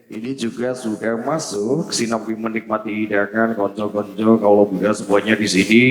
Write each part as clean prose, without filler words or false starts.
Ini juga sudah masuk sinambi menikmati hidangan konco-konco kalau sudah semuanya di sini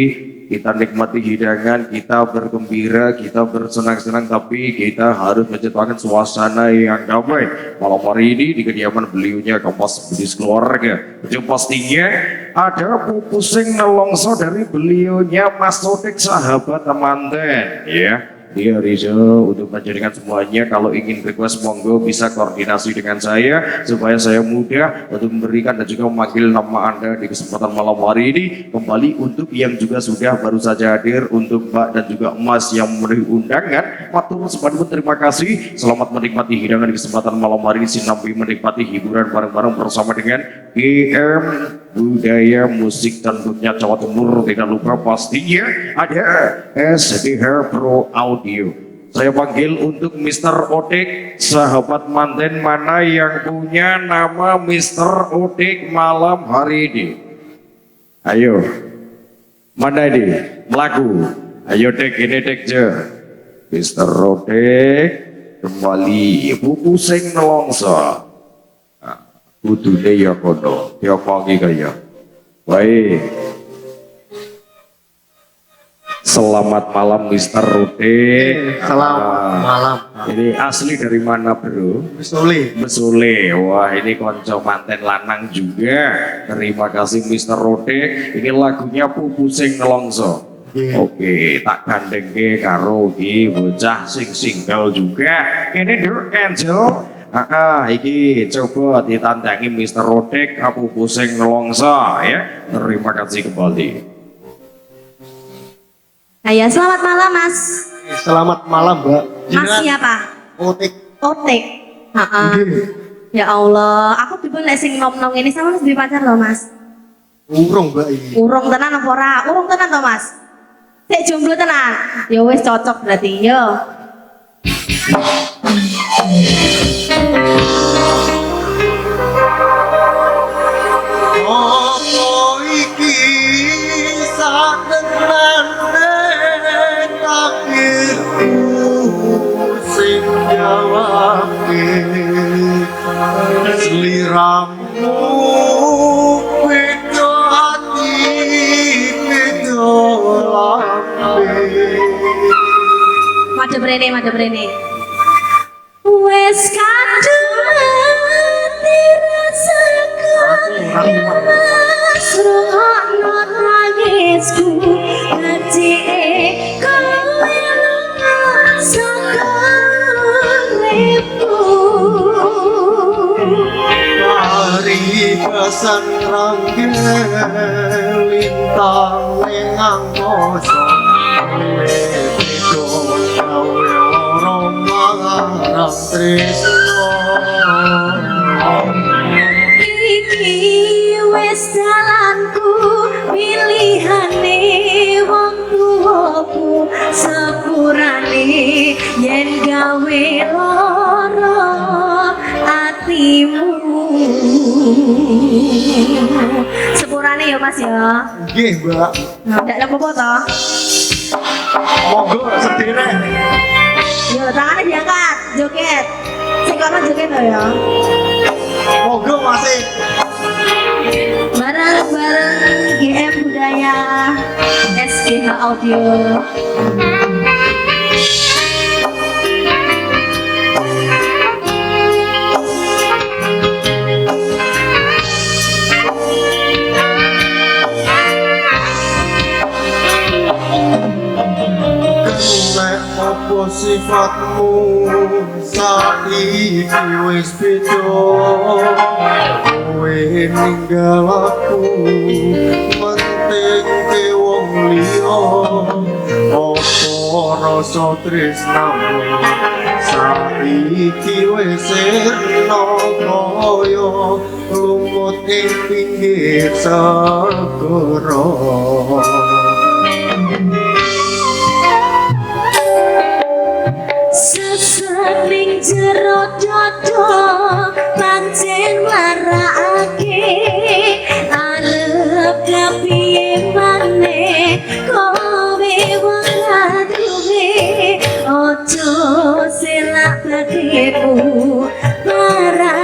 kita nikmati hidangan, kita bergembira, kita bersenang-senang, tapi kita harus menciptakan suasana yang damai malam hari ini di kediaman beliaunya Kompas Budis Keluarga. Yang pastinya ada pupusing nelongso dari beliaunya Mas Sodik sahabat temanten ya. Iya Rizal, untuk menjadikan semuanya kalau ingin request monggo bisa koordinasi dengan saya supaya saya mudah untuk memberikan dan juga memanggil nama Anda di kesempatan malam hari ini. Kembali untuk yang juga sudah baru saja hadir, untuk Mbak dan juga Mas yang memenuhi undangan, matur suwun, terima kasih. Selamat menikmati hidangan di kesempatan malam hari ini, sinambi menikmati hiburan bareng-bareng bersama dengan GM Budaya Musik tentunya Jawa Timur. Tidak lupa pastinya ada SDH Pro Audio. Saya panggil untuk Mr. Odik, sahabat manten mana yang punya nama Mr. Odik malam hari ini? Ayo, mana ini? Melaku. Ayo Dek, ini Dek je. Mr. Odik kembali buku sing nelongso. Kudune ya kono, ya pangi kaya. Baik. Selamat malam Mr. Rude. Selamat malam. Ini asli dari mana bro? Besule. Besule. Wah ini konco manten lanang juga. Terima kasih Mr. Rude. Ini lagunya Pupusing Nelongso. Oke, tak gandeng karo bocah sing single juga. Ini The Angel. Iki coba ditandangi Mr. Rodek aku pusing nelongso ya. Terima kasih kembali. Ayah, selamat malam Mas. Selamat malam Mbak. Mas siapa? Otik. Otik. Ya Allah, aku tiba nek sing nom-nom ini sama Mas duwe pacar loh Mas. Urung Mbak ini. Urung tenan apa ora? Urung tenan toh Mas? Sik jomblo tenan. Ya wis cocok berarti. Yo. Apa iki satenane takdirku sing jawabke sliramu beda ati beda lambe. Madhep rene. Wes kadung dirasaku Serungokno tangisku Ngecik kowe lunga saka uripku Mari kesan ranggil lintang ning angkasa Bedo gawe ora mangarep tresno Iki wis dalanku pilihane wong tuaku sepurane yen gawe lara atimu sepurane ya Mas ya. Nggih Mbak. Ndak apa-apa toh. Monggo sederek. Yo tangannya diangkat, joget. Sing kono joget to ya. Monggo masih. Bareng-bareng GM Budaya SGH Audio. Apa sifatmu saiki wis beda kowe ninggal aku menting ke wong liya apa rasa tresnamu saiki wis sirna kaya lumut ing pinggir segara. Sesening jero dodo pancen marakake arep kepiye maneh kowe wong aduhe ojo selak bagimu marah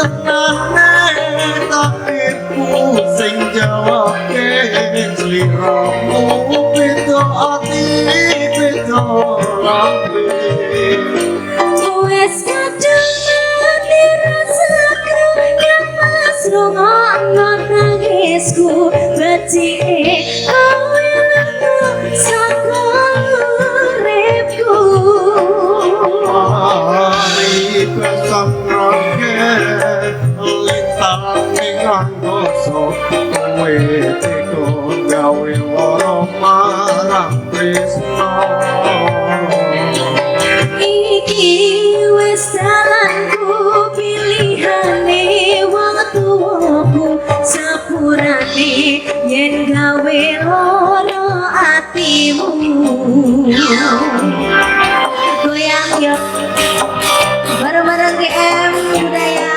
senengane takdirku sing jawabke sliramu beda ati beda lambe Wes kadung mati rasaku yang pas rungokno nangisku betike kowe lunga saka uripku Ari besam rangke lintang ing dosa kowe teko gawe lara marang tresno Iki wis dalanku pilihane wong tuwaku sepurane yen gawe lara atimu goyang yuk bareng-bareng GM budaya